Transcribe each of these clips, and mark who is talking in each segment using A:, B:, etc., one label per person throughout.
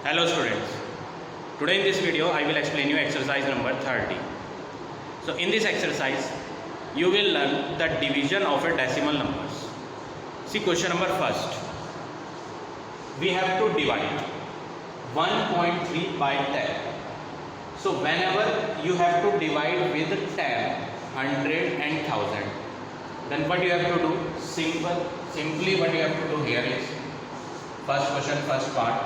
A: Hello students, today in this video I will explain you exercise number 30. So in this exercise you will learn the division of a decimal numbers. See question number first. We have to divide 1.3 by 10. So whenever you have to divide with 10, 100 and 1000, then what you have to do? Simply what you have to do here is first question, first part.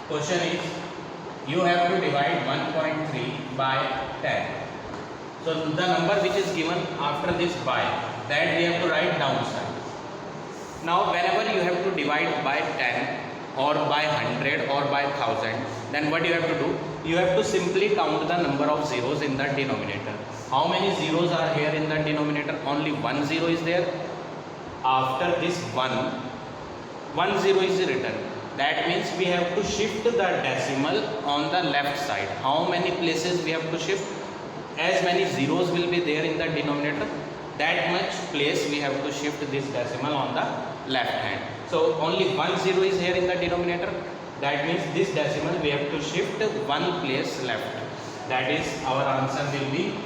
A: Question is, you have to divide 1.3 by 10. So the number which is given after this by, that we have to write downside. Now whenever you have to divide by 10 or by 100 or by 1000, then what you have to do? You have to simply count the number of zeros in the denominator. How many zeros are here in the denominator? Only one zero is there. After this one zero is written. That means we have to shift the decimal on the left side. How many places we have to shift? As many zeros will be there in the denominator, that much place we have to shift this decimal on the left hand. So only one zero is here in the denominator. That means this decimal we have to shift one place left. That is, our answer will be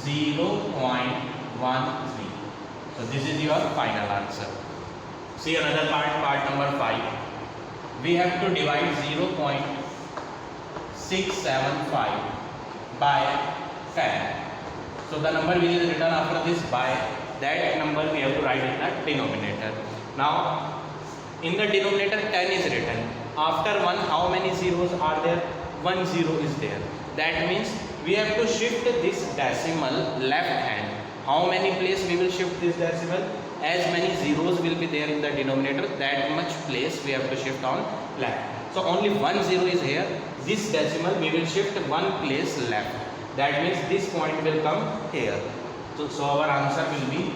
A: 0.13. So this is your final answer. See another part number 5. We have to divide 0.675 by 10. So the number which is written after this by, that number we have to write in the denominator. Now in the denominator 10 is written. After 1, how many zeros are there? 1 zero is there. That means we have to shift this decimal left hand. How many place we will shift this decimal? As many zeros will be there in the denominator, that much place we have to shift on left. So only one zero is here. This decimal we will shift one place left. That means this point will come here. So our answer will be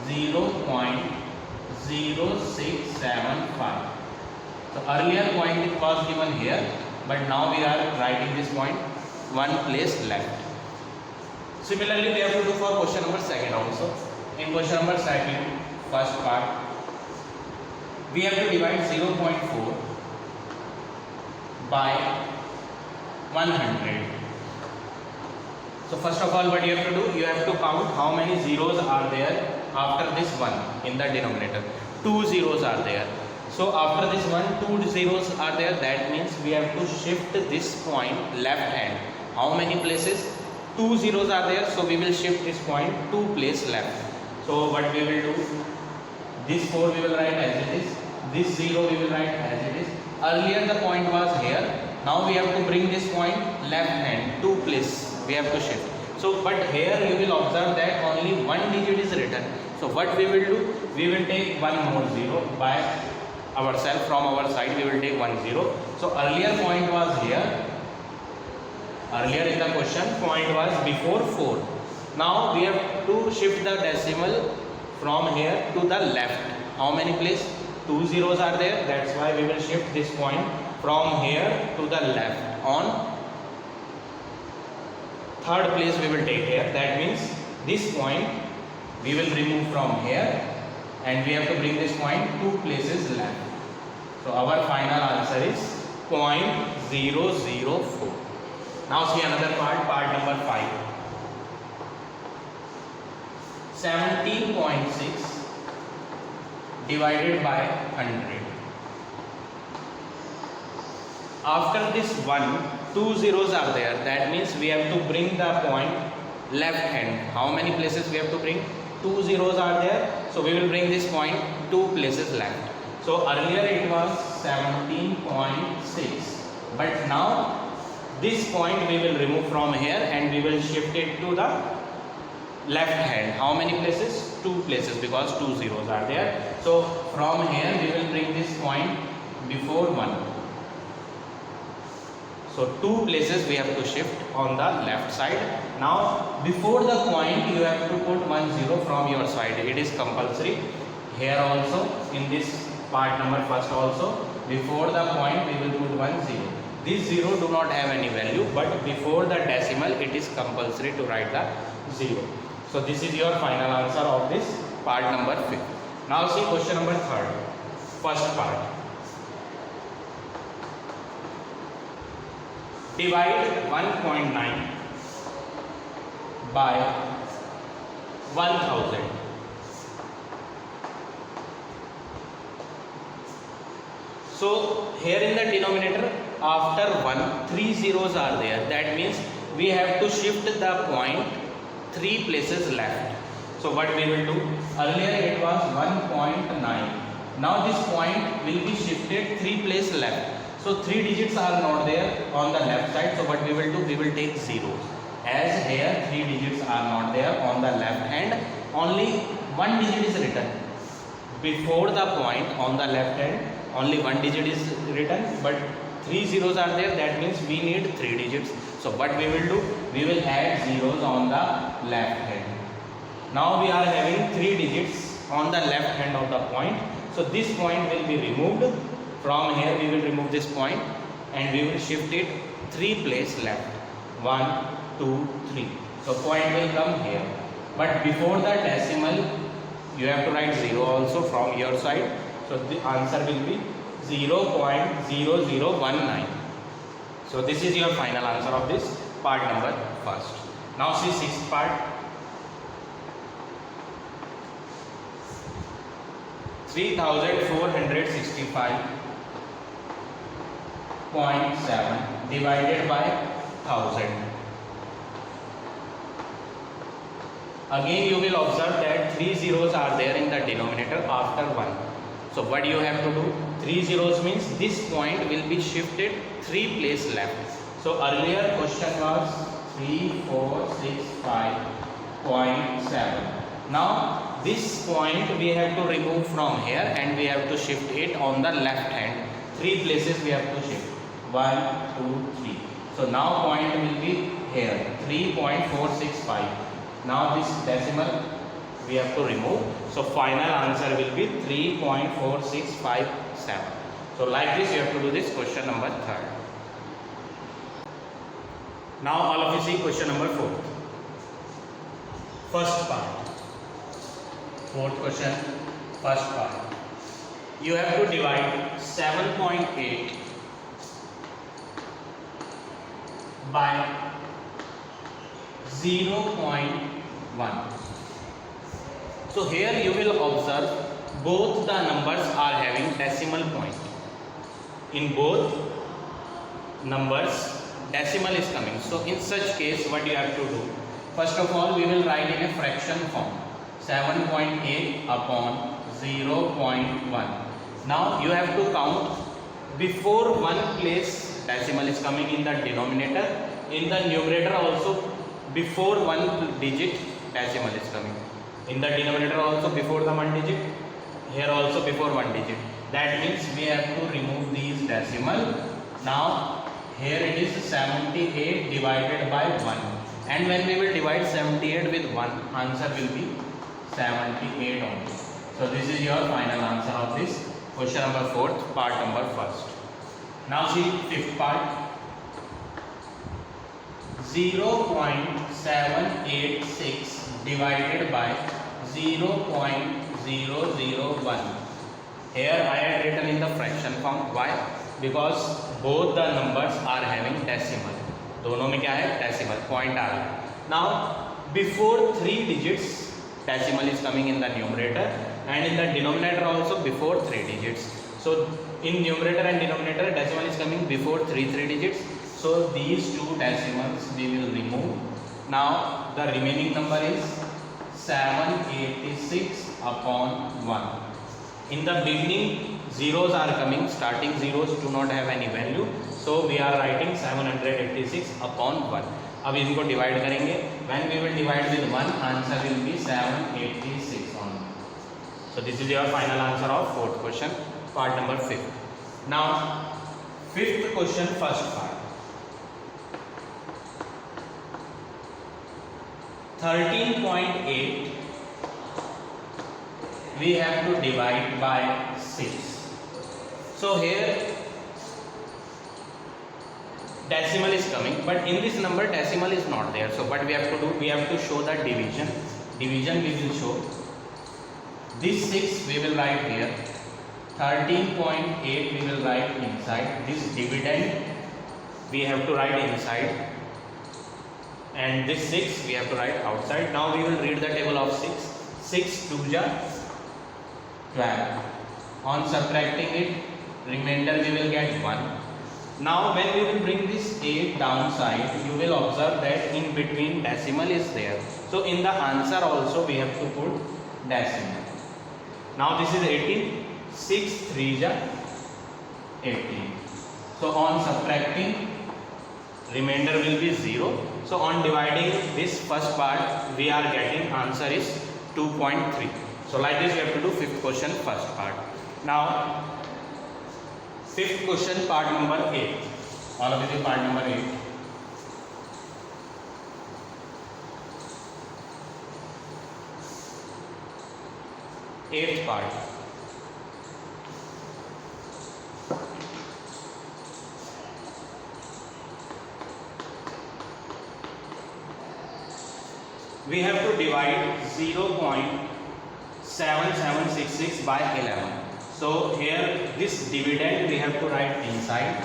A: 0.0675. So earlier point was given here, but now we are writing this point one place left. Similarly, we have to do for question number second also. In question number second, first part, we have to divide 0.4 by 100. So first of all, what you have to do? You have to count how many zeros are there after this 1 in the denominator. 2 zeros are there. So after this 2 zeros are there. That means we have to shift this point left hand. How many places? 2 zeros are there. So we will shift this point 2 place left. So what we will do? This 4 we will write as it is. This 0 we will write as it is. Earlier the point was here. Now we have to bring this point left hand 2 place. We have to shift. So but here you will observe that only one digit is written. So what we will do? We will take one more zero by ourselves. From our side we will take 1 0. So earlier point was here. Earlier in the question point was before 4. Now we have to shift the decimal from here to the left. How many place? 2 zeros are there. That's why we will shift this point from here to the left. On third place we will take here. That means this point we will remove from here and we have to bring this point 2 places left. So our final answer is 0.004. Now see another part number 5. 17.6 divided by 100. After this 2 zeros are there. That means we have to bring the point left hand. How many places we have to bring? 2 zeros are there. So we will bring this point 2 places left. So earlier it was 17.6. But now this point we will remove from here and we will shift it to the left hand. How many places? 2 places, because 2 zeros are there. So from here we will bring this point before 1. So 2 places we have to shift on the left side. Now before the point you have to put 1 0 from your side. It is compulsory. Here also in this part number first also, before the point we will put 1 0. This 0 do not have any value, but before the decimal it is compulsory to write the 0. So this is your final answer of this part number 5. Now see question number 3rd, first part. Divide 1.9 by 1000. So here in the denominator, after 1, 3 zeros are there. That means we have to shift the point 3 places left. So what we will do? Earlier it was 1.9. Now this point will be shifted 3 places left. So 3 digits are not there on the left side. So what we will do? We will take zeros. As here 3 digits are not there on the left hand, only 1 digit is written. Before the point on the left hand, only 1 digit is written, but 3 zeros are there. That means we need 3 digits. So what we will do? We will add zeros on the left hand. Now we are having 3 digits on the left hand of the point. So this point will be removed. From here we will remove this point and we will shift it 3 places left. 1, 2, 3. So point will come here. But before the decimal, you have to write 0 also from your side. So the answer will be 0.0019. So this is your final answer of this part number 1st. Now see 6th part. 3465.7 divided by 1000. Again you will observe that 3 zeros are there in the denominator after 1. So what you have to do? 3 zeros means this point will be shifted 3 places left. So earlier question was 3465.7. Now this point we have to remove from here and we have to shift it on the left hand. 3 places we have to shift. 1, 2, 3. So now point will be here 3.465. Now this decimal we have to remove. So final answer will be 3.4657. So like this you have to do this question number 3rd. Now all of you see question number 4th. First part. 4th question, first part. You have to divide 7.8 by 0.1. So here you will observe both the numbers are having decimal point. In both numbers decimal is coming. So in such case what you have to do? First of all we will write in a fraction form. 7.8 upon 0.1. Now you have to count before 1 place decimal is coming in the denominator. In the numerator also before 1 digit decimal is coming. In the denominator also before the 1 digit. Here also before 1 digit. That means we have to remove these decimal. Now here it is 78 divided by 1. And when we will divide 78 with 1, answer will be 78 only. So this is your final answer of this question number 4th, part number 1st. Now see 5th part. 0.786 divided by 0.001. Here I had written in the fraction form. Why? Because both the numbers are having decimal. दोनों में क्या है? Decimal. Point आ रहा है. Now before 3 digits decimal is coming in the numerator and in the denominator also before 3 digits. So in numerator and denominator decimal is coming before 3 digits. So these two decimals we will remove. Now the remaining number is 786 upon 1. In the beginning zeros are coming, starting zeros do not have any value. So we are writing 786 upon 1. अब इनको divide करेंगे. When we will divide with 1, answer will be 786 only. So this is your final answer of 4th question, part number 5. Now 5th question, first part. 13.8 we have to divide by 6. So here decimal is coming, but in this number decimal is not there. So what we have to do? We have to show the division. division we will show. This 6 we will write here, 13.8 we will write inside, this dividend we have to write inside, and this 6 we have to write outside. Now we will read the table of 6. 6 2 ja 12. On subtracting it, remainder we will get 1. Now when we will bring this 8 downside, you will observe that in between decimal is there. So in the answer also we have to put decimal. Now this is 18. 6 3 ja 18. So on subtracting, remainder will be 0. So on dividing this first part, we are getting answer is 2.3. So like this we have to do fifth question first part. Now fifth question part number 8. All of it is part number 8. Eighth part. We have to divide 0.7766 by 11. So here this dividend we have to write inside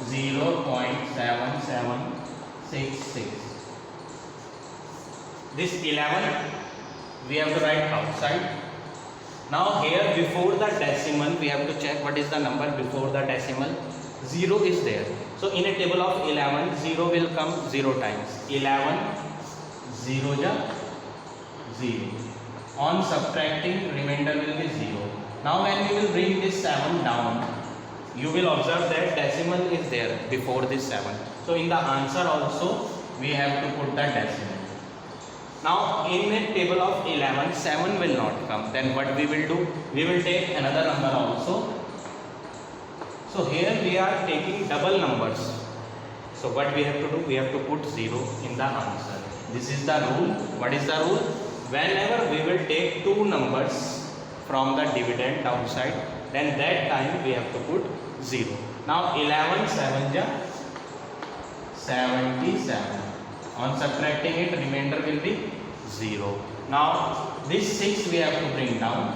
A: 0.7766. This 11 we have to write outside. Now here before the decimal we have to check what is the number before the decimal. 0 is there. So in a table of 11, 0 will come 0 times. 11 0 ja 0. On subtracting, remainder will be 0. Now when we will bring this 7 down, you will observe that decimal is there before this 7. So in the answer also we have to put the decimal. Now in a table of 11, 7 will not come. Then what we will do? We will take another number also. So here we are taking double numbers. So what we have to do? We have to put 0 in the answer. This is the rule. What is the rule? Whenever we will take two numbers from the dividend downside, then that time we have to put 0. Now 11 7 ja 77. On subtracting it, remainder will be 0. Now this 6 we have to bring down,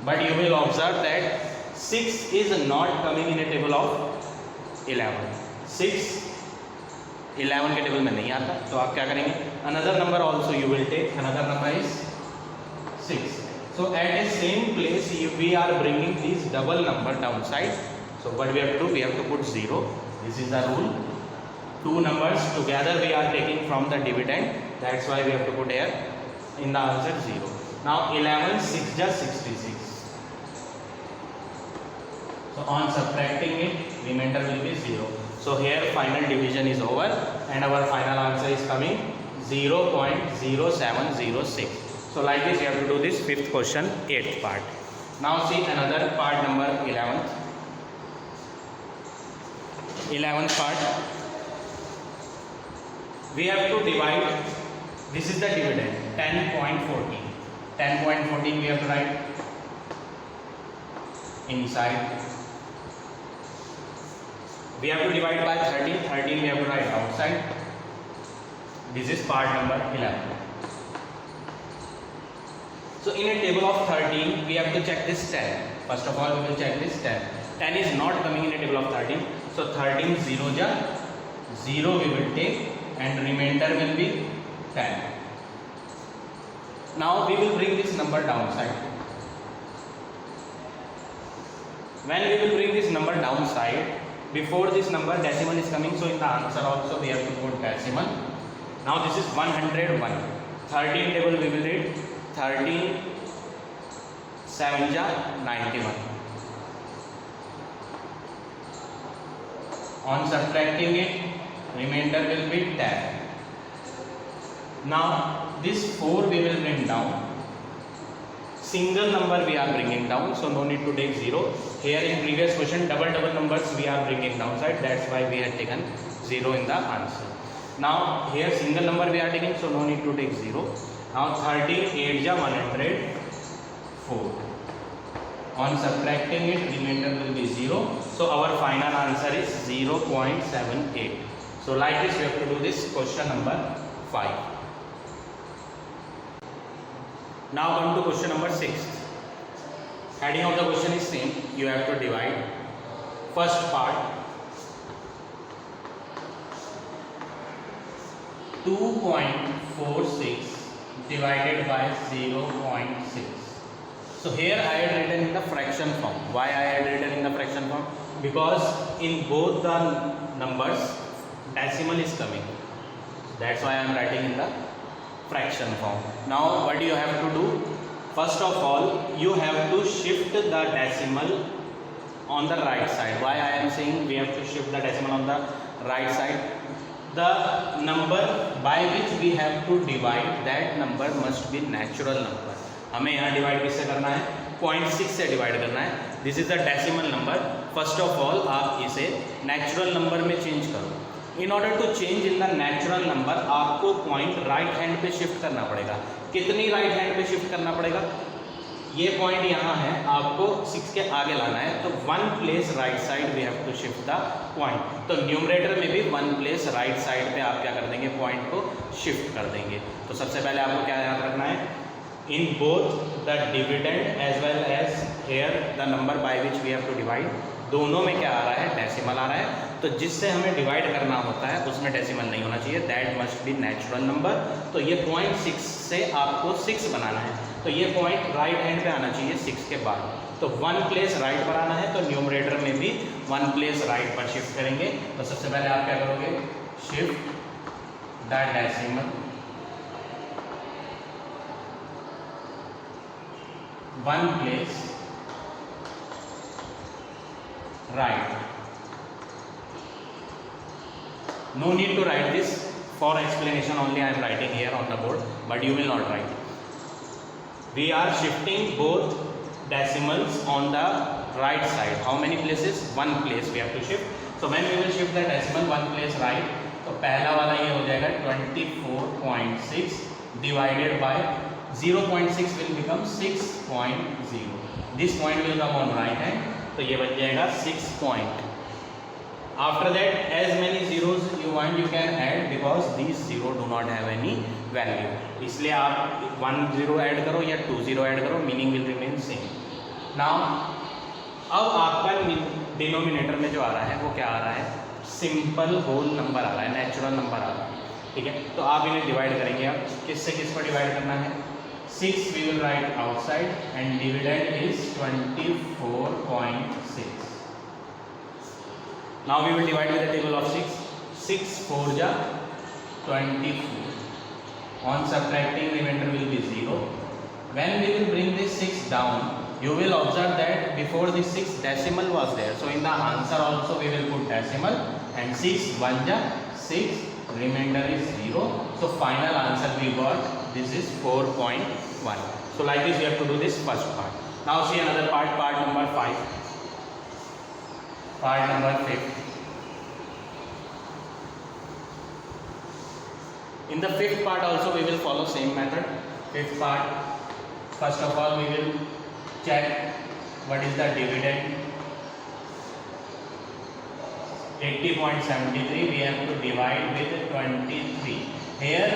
A: but you will observe that 6 is not coming in a table of 11. 6 11 के table में नहीं आता, तो आप क्या करेंगे? Another number also you will take. Another number is 6. So at a same place we are bringing these double number downside. So what we have to do? We have to put 0. This is the rule. Two numbers together we are taking from the dividend. That's why we have to put here in the answer 0. Now 11 6 ja 66. So on subtracting it, remainder will be 0. So here final division is over and our final answer is coming 0.0706. So like this you have to do this fifth question, 8th part. Now see another part number 11th. 11th part. We have to divide, this is the dividend, 10.14. 10.14 we have to write inside. We have to divide by 13. 13 we have to write outside. This is part number 11. So in a table of 13, we have to check this 10. First of all, we will check this 10. 10 is not coming in a table of 13. So 13 0 ja 0 we will take and remainder will be 10. Now we will bring this number downside. When we will bring this number downside, before this number decimal is coming, so in the answer also we have to put decimal. Now this is 101. 13 table we will read 13 7 ja 91. On subtracting it, remainder will be 10. Now this 4 we will bring down. Single number we are bringing down, so no need to take 0. Here in previous question double numbers we are bringing downside, that's why we had taken 0 in the answer. Now here single number we are taking, so no need to take 0. Now 13 8 ja 104. On subtracting it, remainder will be 0. So our final answer is 0.78. So like this we have to do this question number 5. Now come to question number 6. Heading of the question is same. You have to divide first part 2.46 divided by 0.6. So here I had written in the fraction form. Why I had written in the fraction form? Because in both the numbers decimal is coming. That's why I am writing in the fraction form. Now what you have to do? First of all, you have to shift the decimal on the right side. Why I am saying we have to shift the decimal on the right side? The number by which we have to divide, that number must be natural number. हमें यहाँ divide किससे करना है? 0.6 से divide करना है. This is the decimal number. First of all आप इसे नेचुरल नंबर में चेंज करो. In order to change in the natural number आपको पॉइंट राइट हैंड पे शिफ्ट करना पड़ेगा. कितनी राइट हैंड पे शिफ्ट करना पड़ेगा? ये पॉइंट यहाँ है, आपको 6 के आगे लाना है, तो 1 place right side we have to shift the point. तो न्यूमरेटर में भी 1 प्लेस राइट साइड पे आप क्या कर देंगे? पॉइंट को शिफ्ट कर देंगे. तो सबसे पहले आपको क्या याद रखना है? In both the dividend as well as here the number by which we have to divide, दोनों में क्या आ रहा है? डेसिमल आ रहा है. तो जिससे हमें डिवाइड करना होता है उसमें डेसिमल नहीं होना चाहिए. That must be natural number. तो ये 0.6 से आपको 6 बनाना है, तो ये पॉइंट राइट हैंड पे आना चाहिए 6 के बाद. तो 1 प्लेस राइट पर आना है, तो न्यूमरेटर में भी 1 प्लेस राइट पर शिफ्ट करेंगे. तो सबसे पहले आप क्या करोगे? Shift the decimal 1 place right. No need to write this. For explanation only I am writing here on the board, but you will not write. We are shifting both decimals on the right side. How many places? 1 place we have to shift. So when we will shift the decimal 1 place right, तो पहला वाला ये हो जाएगा 24.6 divided by 0.6 will become 6.0. This point will come on right hand, तो ये बन जाएगा 6 point. After that, as many zeros you want you can add, because these zero do not have any value. इसलिए आप 1 0 ऐड करो या 2 0 add करो, meaning will remain same. Now अब आपका डिनोमिनेटर में जो आ रहा है वो क्या आ रहा है? सिंपल होल नंबर आ रहा है, नेचुरल नंबर आ रहा है. ठीक है, तो आप इन्हें डिवाइड करेंगे. अब किससे किसको डिवाइड करना है? 6 we will write outside and dividend is 24.6. Now we will divide with the table of 6. 6 4 ja 24. On subtracting, remainder will be 0. When we will bring this 6 down, you will observe that before this 6 decimal was there. So in the answer also we will put decimal, and 6 1 ja 6, remainder is 0. So final answer we got, this is 4.1. So like this you have to do this first part. Now see another part, part number 5. Part number 5. In the 5th part also we will follow same method. 5th part, first of all we will check what is the dividend. 80.73 we have to divide with 23. Here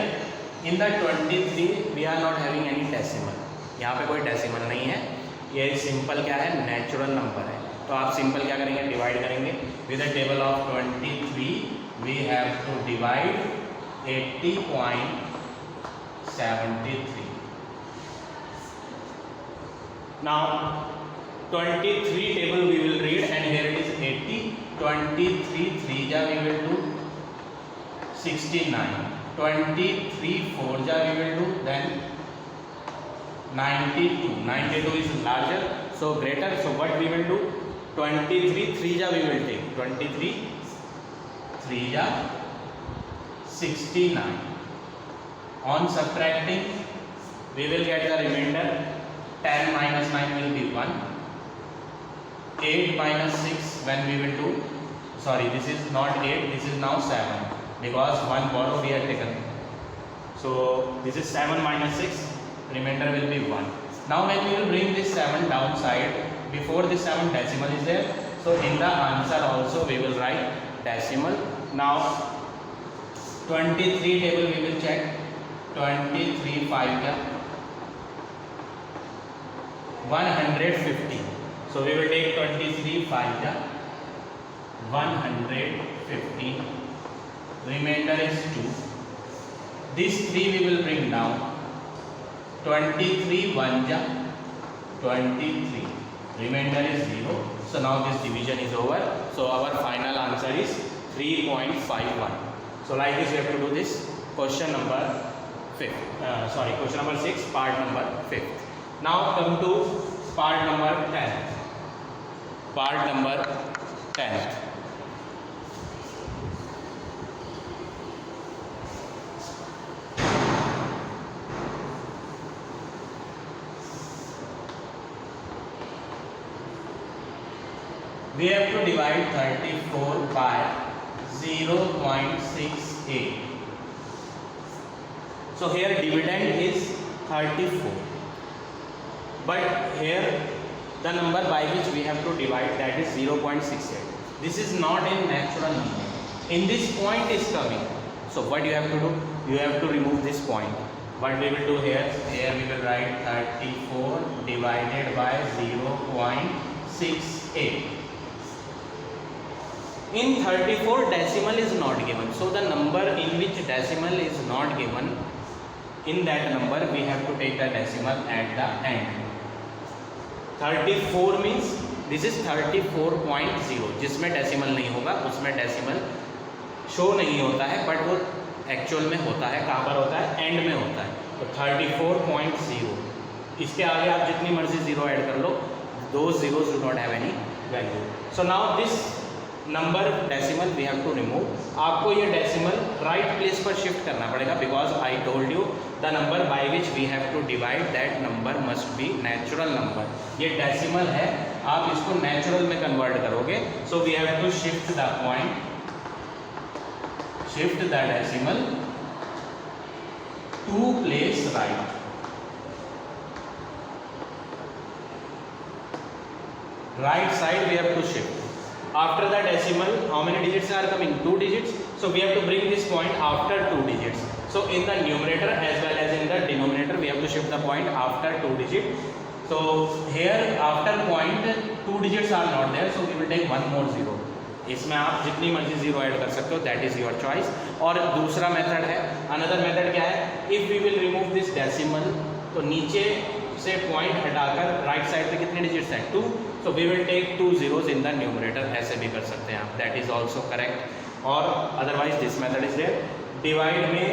A: in the 23 we are not having any decimal. यहाँ पे कोई decimal नहीं है, ये simple क्या है? Natural number है. तो आप सिंपल क्या करेंगे? डिवाइड करेंगे. With the table of 23 we have to divide 80.73. Now 23 table we will read, and here it is 80. 23 3 ja we will do 69. 23 4 ja we will do then 92. 92 is larger, so greater. So what we will do? 23 3 ja we will take 23 3 ja 69. On subtracting, we will get the remainder. 10 minus 9 will be 1. 8 minus 6 when we will do, sorry, this is not 8, this is now 7, because one borrow we have taken. So this is 7 minus 6, remainder will be 1. Now when we will bring this 7 downside, before this 7 decimal is there, so in the answer also we will write decimal. Now 23 table we will check. 23 5 क्या 150. So we will take 23 5 150. Remainder is 2. This 3 we will bring down. 23 1 23. Remainder is 0. So now this division is over. So our final answer is 3.51. So like this we have to do this question number 6, part number 5. Now come to part number 10. Part number 10. We have to divide 34 by 0.68. So here dividend is 34, but here the number by which we have to divide, that is 0.68. This is not a natural number. In this point is coming. So what you have to do? You have to remove this point. What we will do here? Here we will write 34 divided by 0.68. In 34 decimal is not given, so the number in which decimal is not given, in that number we have to take the decimal at the end. 34 means this is 34.0, जिसमें decimal नहीं होगा, उसमें decimal show नहीं होता है, but वो actual में होता है. कहाँ पर होता है? एंड में होता है. तो 34.0, इसके आगे आप जितनी मर्जी जीरो ऐड कर लो, those zeros do not have any value. So now this number decimal we have to remove. आपको ये डेसिमल राइट प्लेस पर शिफ्ट करना पड़ेगा, because I told you the number by which we have to divide that number must be natural number. ये decimal है, आप इसको natural में कन्वर्ट करोगे. So we have to shift the point, shift the decimal two place right. Right side we have to shift. After the decimal, how many digits are coming? 2 digits. So we have to bring this point after 2 digits. So in the numerator as well as in the denominator, we have to shift the point after 2 digits. So here after point 2 digits are not there, so we will take one more zero. इसमें आप जितनी मर्जी zero add कर सकते हो, that is your choice. और दूसरा method है, अनदर मेथड क्या है? If we will remove this decimal, तो नीचे से पॉइंट हटाकर राइट साइड पे कितने डिजिट्स हैं? 2. So we will take 2 zeros in the numerator. ऐसे भी कर सकते हैं आप, दैट इज ऑल्सो करेक्ट. और otherwise this method is there. Divide में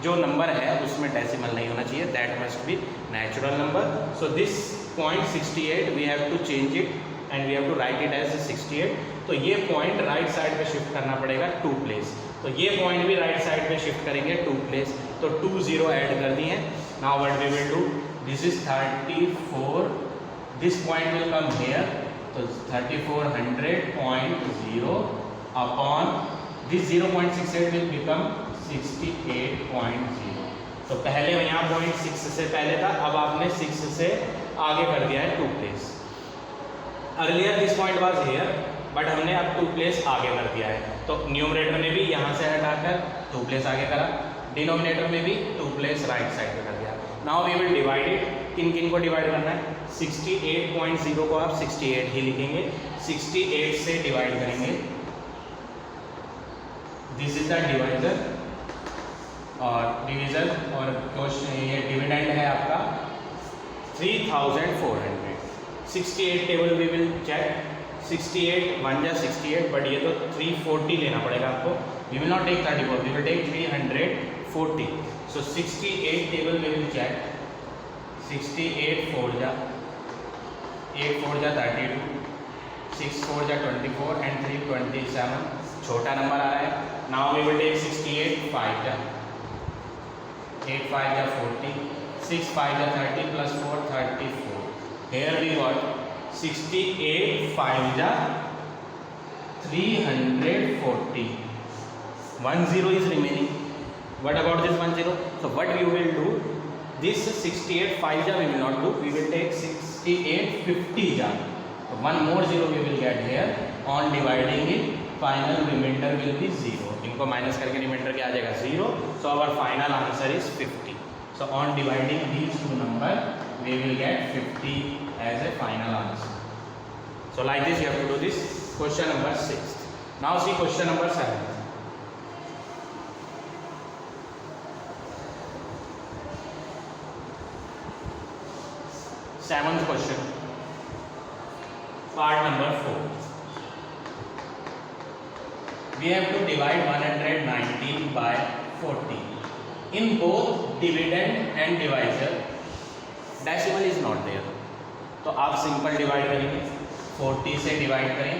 A: जो नंबर है उसमें डेसिमल नहीं होना चाहिए, that must be natural number. So this point 68 we have to change it and we have to write it as 68. तो ये पॉइंट राइट साइड पे शिफ्ट करना पड़ेगा 2 प्लेस. तो ये पॉइंट भी राइट साइड पे शिफ्ट करेंगे 2 प्लेस. तो 2 0 ऐड कर दी है. Now what we will do, this is 34, this point will come here, so 3400.0 upon this 0.68 will become 68.0. तो पहले यहाँ पॉइंट 6 से पहले था, अब आपने 6 से आगे कर दिया है 2 place. Earlier this point was here, but हमने अब 2 प्लेस आगे कर दिया है. तो न्यूमरेटर में भी यहाँ से हटाकर 2 प्लेस आगे करा, डिनोमिनेटर में भी 2 प्लेस राइट साइड पे कर दिया. Now we will divide it. किन किन को डिवाइड करना है? 68.0 को आप 68 ही लिखेंगे, 68 से डिवाइड करेंगे. दिस इज द डिवाइजर और डिवीजन. और क्वेश्चन ये डिविडेंड है आपका 3400. 68 टेबल वी विल चेक. 68 1 जा 68, बट ये तो 340 लेना पड़ेगा आपको. We will not take 34, we will take 340. So 68 table we will check. 68 4 जा 8 4 जा 32, 6 4 जा 24 एंड 3 27. छोटा नंबर आ रहा है. नाउ वी विल टेक 68 5 जा 8 5 जा 40, 6 5 जा 30 प्लस 4 34. Here we got 68 5 जा 340. 1 0 is remaining. What about this 1 0? So what we will do? This 68 5 ja we will not do. We will take 68 50 ja. So one more zero we will get here. On dividing it, final remainder will be 0. इनको minus करके reminder क्या आ जाएगा? 0. So our final answer is 50. So on dividing these two numbers, we will get 50 as a final answer. So like this you have to do this question number 6. Now see question number 7. Seventh question, part number 4. We have to divide 119 by 40. In both dividend and divisor decimal is not there, तो आप simple divide करेंगे, 40 से divide करें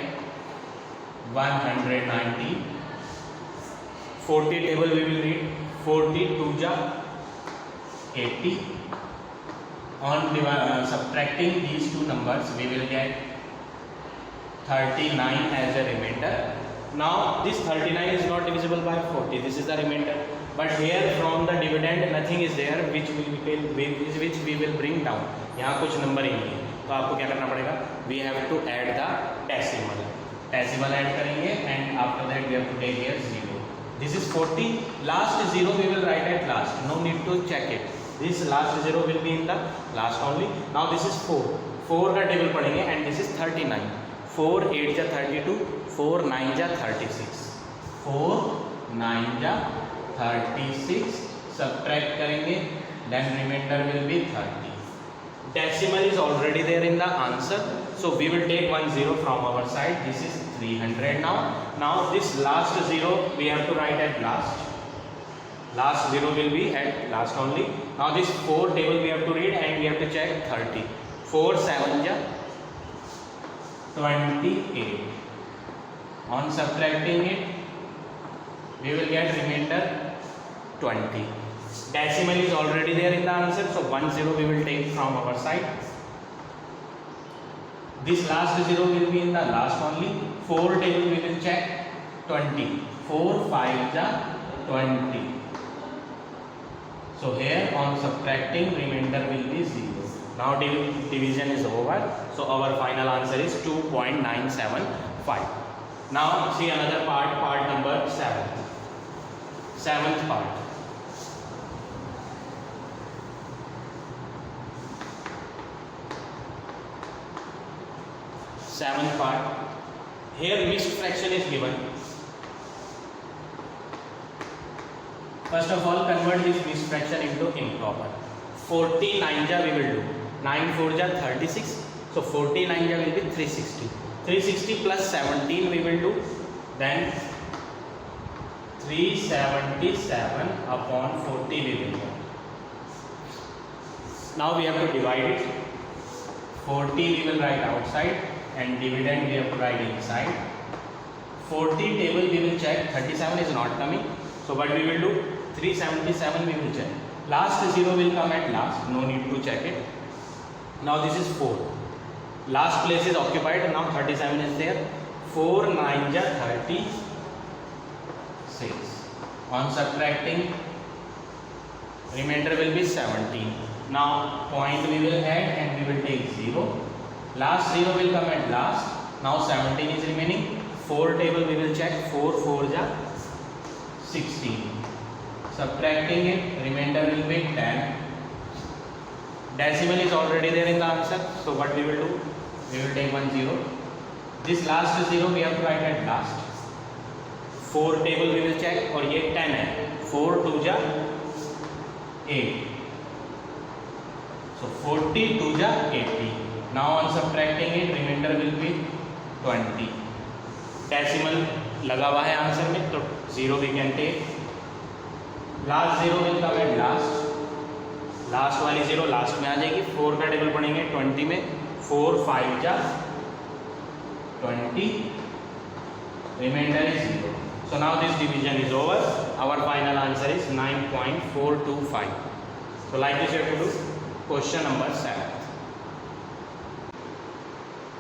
A: 190, 40 table we will read, 40 2 जा 80. On subtracting these two numbers we will get 39 as a remainder. Now this 39 is not divisible by 40, this is the remainder, but here from the dividend nothing is there which we will bring down. यहाँ कुछ number ही नहीं है, तो आपको क्या करना पड़ेगा, we have to add the decimal add करेंगे and after that we have to take here 0. This is 40, last 0 we will write at last, no need to check it. This last 0 will be in the last only. Now this is 4 का table पढ़ेंगे and this is 39. 4 8 जा 32, 4 9 जा 36, 4 9 जा 36, subtract करेंगे, then remainder will be 30. Decimal is already there in the answer, so we will take 1 0 from our side. This is 300 now. Now this last 0 we have to write at last. Last 0 will be at last only. Now this 4 table we have to read and we have to check 30. 4 7 ja 28. On subtracting it we will get remainder 20. Decimal is already there in the answer, so 1 0 we will take from our side. This last 0 will be in the last only. 4 table we will check 20. 4 5 ja 20. So here on subtracting remainder will be 0. Now division is over, so our final answer is 2.975. Now see another part number 7. Seventh part. Seventh part. Here mixed fraction is given. First of all, convert this mixed fraction into improper. 40 9 ja we will do. 9 4 ja 36. So 40 9 ja will be 360. 360 plus 17 we will do. Then 377 upon 40 we will do. Now we have to divide it. 40 we will write outside and dividend we have to write inside. 40 table we will check. 37 is not coming. So what we will do? 377 we will check. Last 0 will come at last, no need to check it. Now this is 4. Last place is occupied, now 37 is there. 4 9 ja 36. On subtracting, remainder will be 17. Now point we will add and we will take 0. Last 0 will come at last. Now 17 is remaining. 4 table we will check. 4 4 ja 16. Subtracting it, remainder will be 10. Decimal is already there in the answer, so what we will do? We will take 1 0. This last 0 we have to write at last. 4 table we will check और ये 10 है. 4 2 जा 8. So 40 2 ja 80. Now on subtracting it, remainder will be 20. Decimal लगा हुआ है answer में, तो 0 we can take. Last 0 will come at last, last वाली 0 लास्ट में आ जाएगी. 4 का टेबल पढ़ेंगे 20 में. 4 5 जा 20, remainder is 0. So now this division is over. Our final answer is 9.425. So like this you have to do question number 7.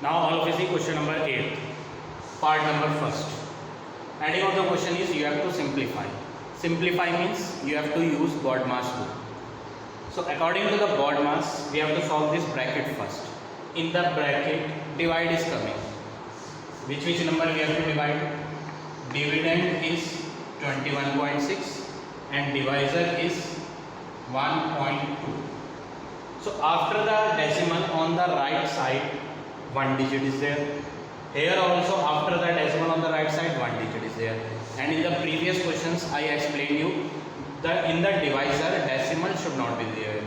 A: Now all of you see question number 8, part number 1st. Adding of the question is you have to simplify. Simplify means you have to use BODMAS rule. So according to the BODMAS, we have to solve this bracket first. In the bracket, divide is coming. Which number we have to divide? Dividend is 21.6 and divisor is 1.2. So after the decimal on the right side, one digit is there. Here also after the decimal on the right side, one digit is there. And in the previous questions I explained you that in the divisor decimal should not be there.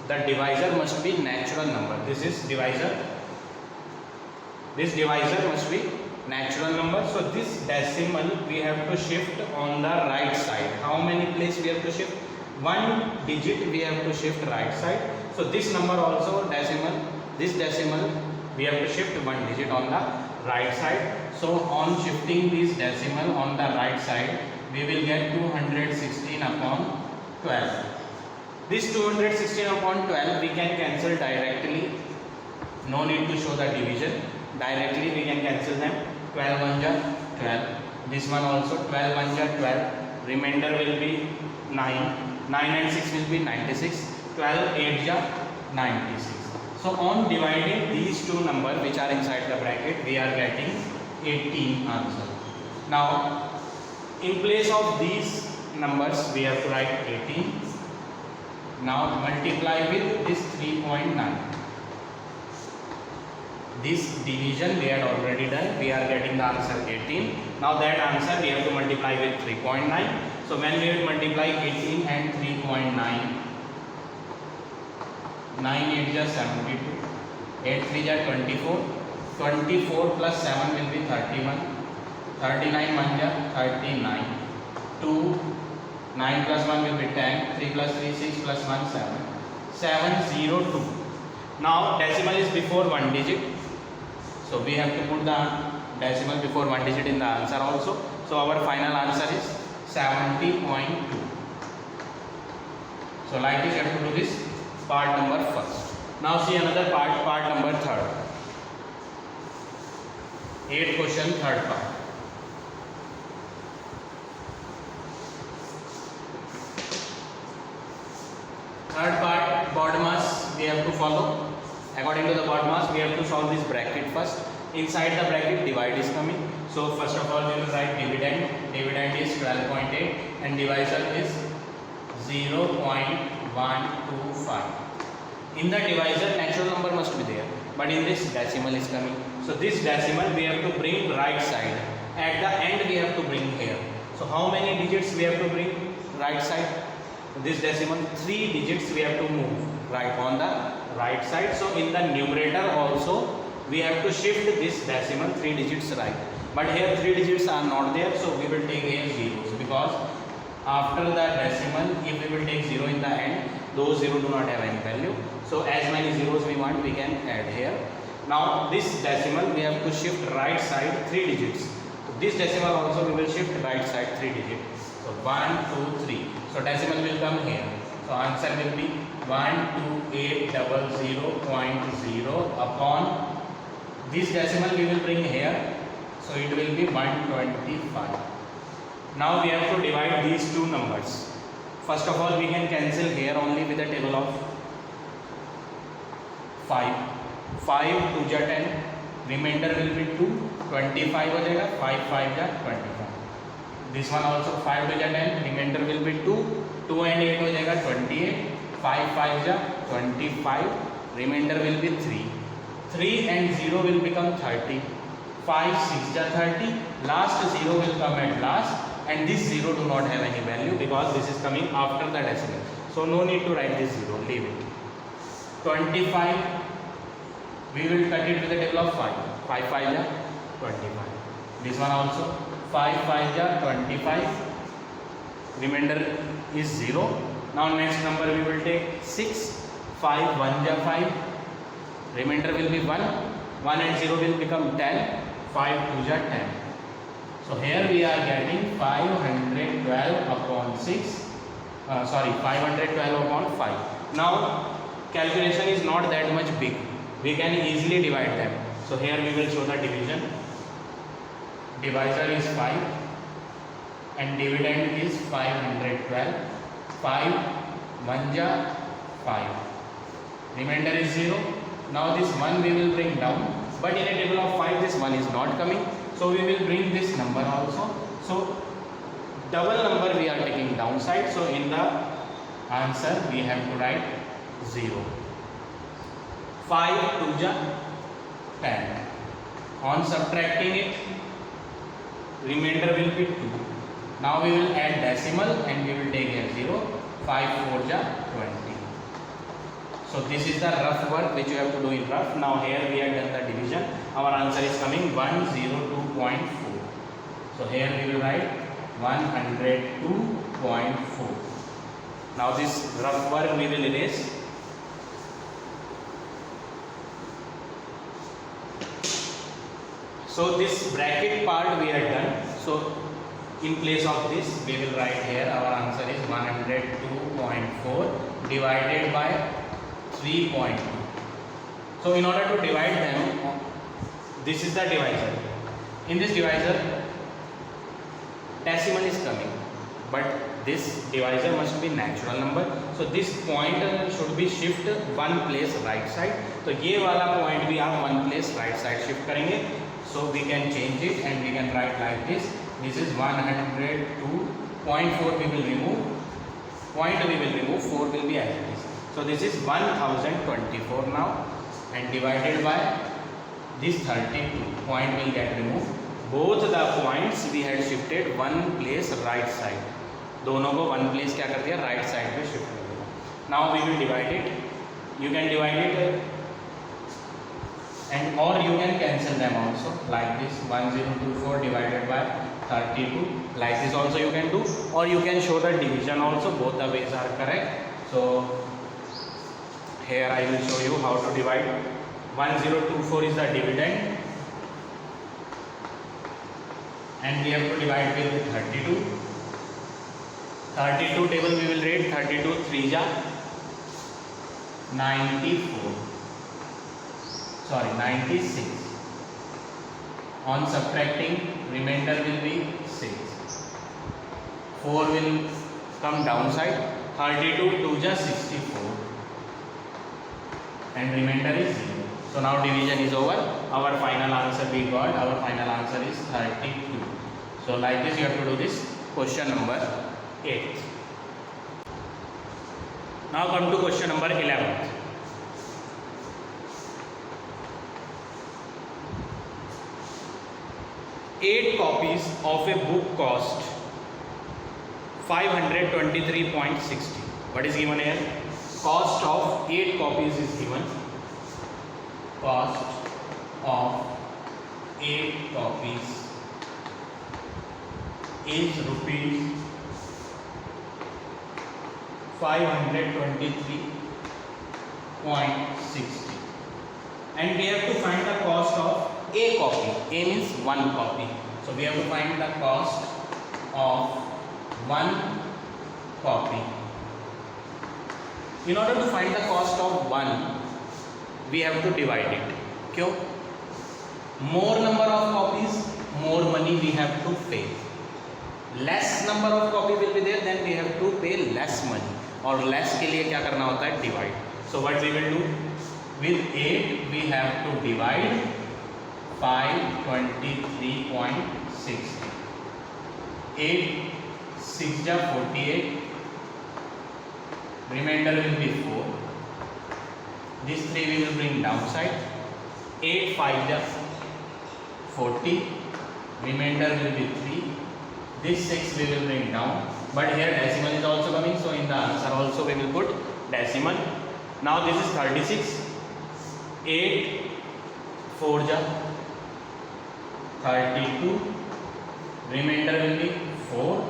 A: The divisor must be natural number. This is divisor. This divisor must be natural number. So this decimal we have to shift on the right side. How many places we have to shift? One digit we have to shift right side. So this number also decimal, this decimal we have to shift one digit on the right side. So on shifting this decimal on the right side, we will get 216 upon 12. This 216 upon 12 we can cancel directly. No need to show the division. Directly we can cancel them. 12 1 ja 12. This one also 12 1 ja 12. Remainder will be 9. 9 and 6 will be 96. 12 8 ja 96. So on dividing these two numbers which are inside the bracket, we are getting 18 answer. Now in place of these numbers we have to write 18. Now multiply with this 3.9. This division we had already done. We are getting the answer 18. Now that answer we have to multiply with 3.9. So when we will multiply 18 and 3.9, 9 8 ja 72, 8 3 ja 24, 24 plus 7 will be 31, 39 1 ja 39, 2, 9 plus 1 will be 10, 3 plus 3 6 plus 1 7, 702. Now decimal is before one digit, so we have to put the decimal before one digit in the answer also. So our final answer is 70.2. So like this you have to do this part number first. Now see another part number third. 8th question, third part. Third part, BODMAS we have to follow. According to the BODMAS, we have to solve this bracket first. Inside the bracket, divide is coming. So first of all, we will write dividend. Dividend is 12.8 and divisor is 0.125. In the divisor, natural number must be there, but in this decimal is coming. So this decimal we have to bring right side. At the end we have to bring here. So how many digits we have to bring right side? This decimal 3 digits we have to move right on the right side. So in the numerator also we have to shift this decimal 3 digits right. But here 3 digits are not there, so we will take here zeros, because after the decimal if we will take 0 in the end, those 0 do not have any value. So as many zeros we want we can add here. Now this decimal we have to shift right side 3 digits. So this decimal also we will shift right side 3 digits. So 1 2 3. So decimal will come here. So answer will be 12800.0 upon this decimal we will bring here. So it will be 125. Now we have to divide these two numbers. First of all, we can cancel here only with the table of 5. 5 2 ja 10. Remainder will be 2. 25 हो जाएगा. 5 5 ja 25. This one also 5 2 ja 10. Remainder will be 2. 2 and 8 हो जाएगा 28. 5 5 ja 25. Remainder will be 3. 3 and 0 will become 30. 5 6 ja 30. Last 0 will come at last, and this 0 do not have any value because this is coming after the decimal. So no need to write this 0. Leave it. 25. We will cut it with the table of 5. 5 5 ja 25. This one also 5 5 ja 25. Remainder is 0. Now next number we will take 6. 5 1 ja 5. Remainder will be 1. 1 and 0 will become 10. 5 2 ja 10. So here we are getting 512 upon 6. 512 upon 5. Now calculation is not that much big. We can easily divide them. So here we will show the division. Divisor is 5 and dividend is 512. 5 1 ja 5. Remainder is 0. Now this 1 we will bring down, but in a table of 5 this 1 is not coming. So we will bring this number also. So double number we are taking downside. So in the answer we have to write 0. 5 2 ja 10. On subtracting it, remainder will be 2. Now we will add decimal and we will take here 0. 5 4 ja 20. So this is the rough work which you have to do in rough. Now here we have done the division. Our answer is coming 102.4. So here we will write 102.4. Now this rough work we will erase. So this bracket part we are done. So in place of this we will write here our answer is 102.4 divided by 3.2. So in order to divide them, this is the divisor. In this divisor decimal is coming, but this divisor must be natural number. So this point should be shift one place right side. तो ये वाला point भी आप one place right side shift करेंगे. So we can change it and we can write like this. This is 102.4 we will remove. Point we will remove, 4 will be as it is. So this is 1024 now and divided by this 32. Point will get removed. Both the points we had shifted one place right side. दोनों को one place क्या कर दिया, right side पे shift कर दिया. Now we will divide it. You can divide it and or you can cancel them also like this. 1024 divided by 32. Like this also you can do, or you can show the division also. Both the ways are correct. So here I will show you how to divide. 1024 is the dividend and we have to divide with 32. 32 table we will read. 32 3 ja 94. Sorry, 96. On subtracting, remainder will be 6. 4 will come downside. 32 2 ja 64 and remainder is 0. So now division is over. Our final answer we got. Our final answer is 32. So like this you have to do this question number 8. Now come to question number 11. Eight copies of a book cost 523.60. What is given here? Cost of 8 copies is given. Cost of 8 copies is rupees 523.60 and we have to find the cost of a copy. A means one copy. So we have to find the cost of one copy. In order to find the cost of one, we have to divide it. क्यों? More number of copies, more money we have to pay. Less number of copy will be there, then we have to pay less money. और less के लिए क्या करना होता है? Divide. So what we will do? With 8 we have to divide 523.60. 8 6 ja 48. Remainder will be 4. This 3 we will bring downside. 8 5 ja 40. Remainder will be 3. This 6 we will bring down. But here decimal is also coming, so in the answer also we will put decimal. Now this is 36. 8 4 ja 32. Remainder will be 4.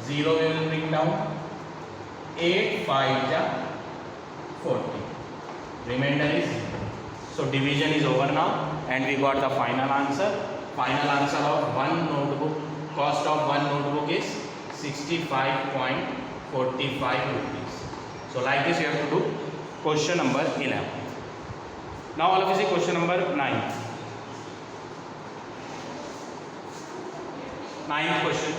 A: 0 we will bring down. 8 5 ja 40. Remainder is 0. So division is over now and we got the final answer. Final answer of one notebook, cost of one notebook is 65.45 rupees. So like this you have to do question number 11. Now all of you see question number 9. Ninth question.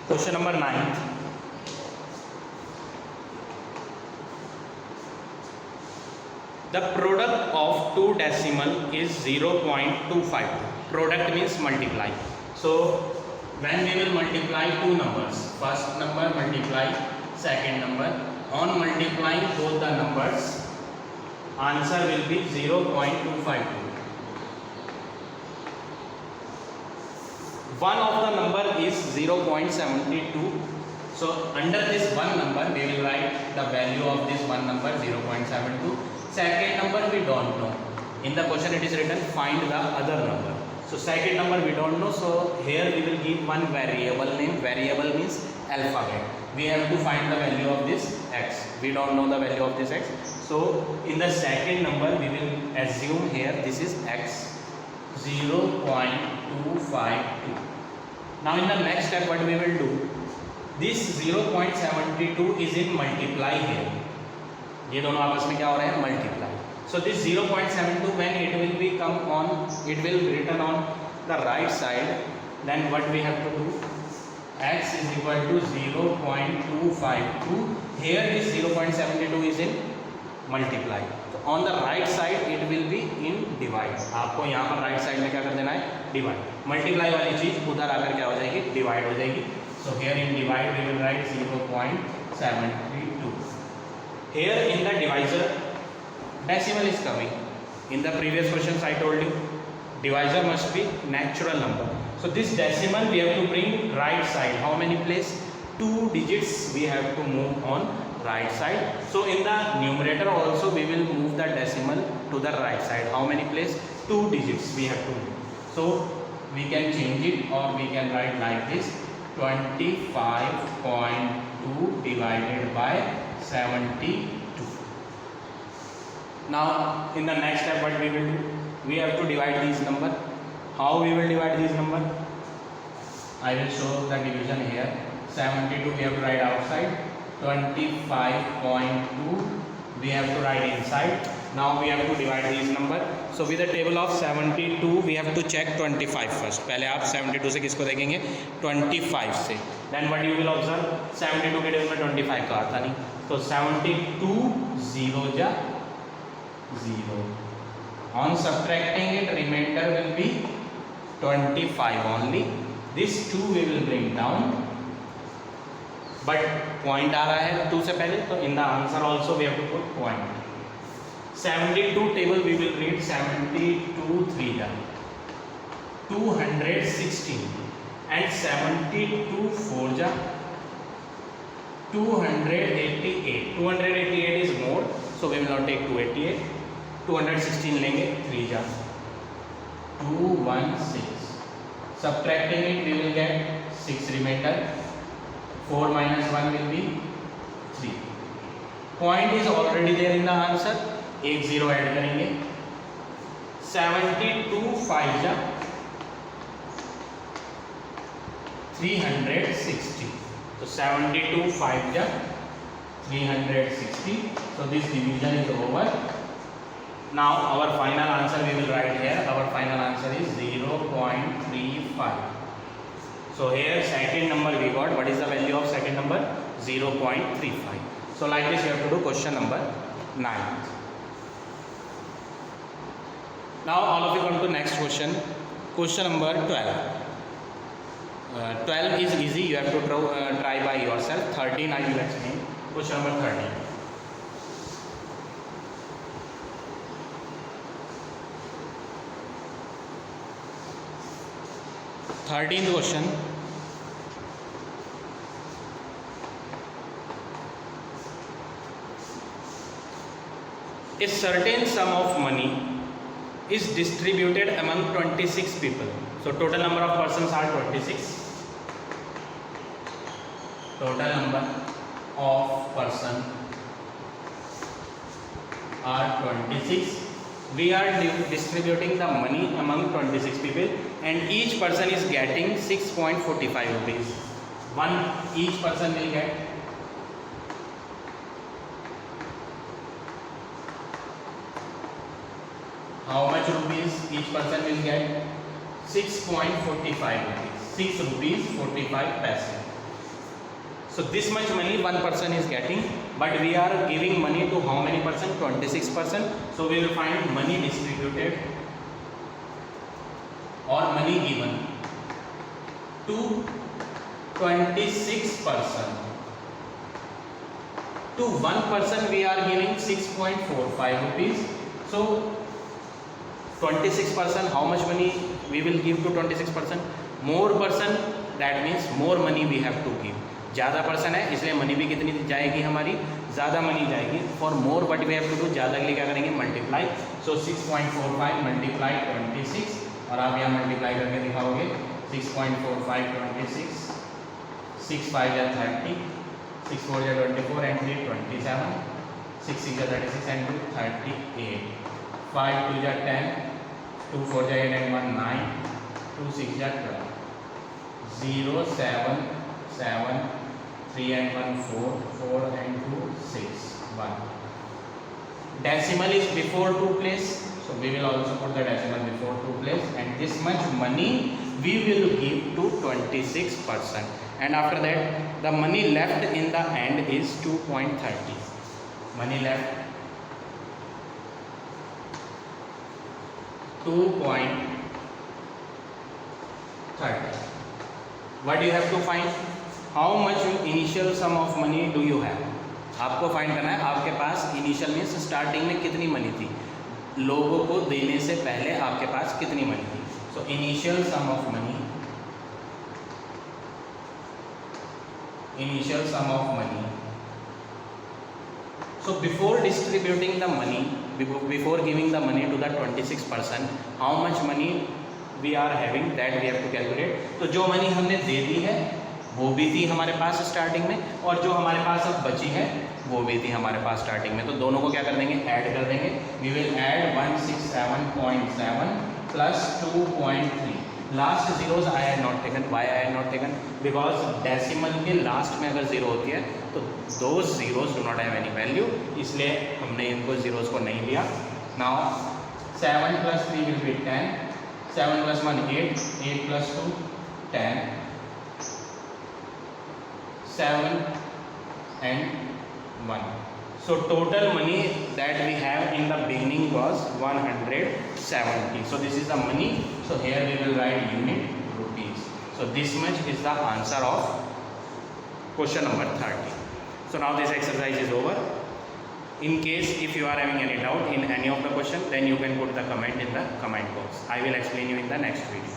A: Question number 9. The product of two decimal is 0.25. Product means multiply. So when we will multiply two numbers, first number multiply second number, on multiplying both the numbers, answer will be 0.252. One of the number is 0.72. So under this one number we will write the value of this one number 0.72. Second number we don't know. In the question it is written find the other number. So second number we don't know. So here we will give one variable name. Variable means alphabet. We have to find the value of this x. We don't know the value of this x. So in the second number we will assume here this is x 0.252. Now in the next step what we will do, this 0.72 is in multiply here. ये दोनों आपस में क्या हो रहे हैं, multiply. So this 0.72 when it will be come on, it will be written on the right side. Then what we have to do, x is equal to 0.252. Here this 0.72 is in multiply. So on the right side it will be in divide. आपको यहाँ पर right side में क्या कर देना है, divide. Multiply वाली चीज उधर आकर क्या हो जाएगी, divide हो जाएगी. So here in divide we will write 0.732. Here in the divisor decimal is coming. In the previous questions I told you divisor must be natural number. So this decimal we have to bring right side. How many place? 2 digits we have to move on right side. So in the numerator also we will move the decimal to the right side. How many place? 2 digits we have to move. So we can change it or we can write like this, 25.2 divided by 72. Now in the next step what we will do, we have to divide these number. How we will divide these number? I will show the division here. 72 we have to write outside, 25.2 we have to write inside. Now we have to divide these number. So with the table of 72 we have to check 25 first. पहले आप 72 से किसको देखेंगे, 25 से. Then what you will observe, 72 के table में 25 का आता नहीं. तो 72 0 जा 0. On subtracting it, remainder will be 25 only. This 2 we will bring down. But point आ रहा है 2 से पहले, तो in the answer also we have to put point. 72 table we will read 72 3 जा 216 and 72 4 जा 288. 288 is more, so we will not take 288. 216 लेंगे 3 जा 216. Subtracting it we will get 6 remainder. 4 minus 1 will be 3. Point is already there in the answer. एक 0 add करेंगे. 72 5 जा 360. तो 72 5 जा 360. So this division is over. Now our final answer we will write here. Our final answer is 0.35. So here second number we got. What is the value of second number? 0.35. So like this you have to do question number 9. Now all of you come to next question. Question number 12. 12 is easy. You have to try by yourself. 13 I will explain. Question number 13. 13th question. A certain sum of money is distributed among 26 people. So total number of persons are 26. Total number of person are 26. We are distributing the money among 26 people and each person is getting 6.45 rupees. Each person will get how much rupees each person will get? 6.45 rupees. 6 rupees 45 paise. So this much money one person is getting, but we are giving money to how many person? 26%. So we will find money distributed or money given. to 26 person. To one person we are giving 6.45 rupees. So 26 person, how much money we will give to 26 person? More person, that means more money we have to give. ज़्यादा person है इसलिए money भी कितनी जाएगी हमारी, ज़्यादा money जाएगी. For more what we have to do, ज़्यादा के लिए क्या करेंगे, मल्टीप्लाई. सो 6.45 मल्टीप्लाई 26, और आप यहाँ मल्टीप्लाई करके दिखाओगे. 6.45 26, 6 5 या 30, 6 4 या 24 and 3 27, 6 6 या 36 and 2 38, 5 2 या 10, 2 4 या 8 and 1 9, 2 6 या 12, 0 7 7, 3 and 1 4, 4 and 2 6, 1. Decimal is before 2 place, so we will also put the decimal before 2 place, and this much money we will give to 26%. And after that the money left in the end is 2.30. Money left 2.30. What you have to find? How much initial sum of money do you have? आपको find करना है आपके पास initial means starting में कितनी money थी, लोगों को देने से पहले आपके पास कितनी मनी थी. So initial sum of money, initial sum of money. So before distributing the money, before giving the money to the 26 person, how much money we are having, that we have to calculate. तो जो money हमने दे दी है वो भी थी हमारे पास starting में, और जो हमारे पास अब बची है वो भी थी हमारे पास स्टार्टिंग में. तो दोनों को क्या कर देंगे, ऐड कर देंगे. We will add 167.7 plus 2.3. Last zeros I had not taken. Why I had not taken? Because decimal के लास्ट में अगर जीरो होती है तो दो zeros do not have any value, इसलिए हमने इनको जीरोज को नहीं लिया. Now 7 + 3 will be 10, 7 + 1 8, 8 + 2 10, 7 and 1. So total money that we have in the beginning was 170. So this is the money. So here we will write unit rupees. So this much is the answer of question number 30. So now this exercise is over. In case if you are having any doubt in any of the question, then you can put the comment in the comment box. I will explain you in the next video.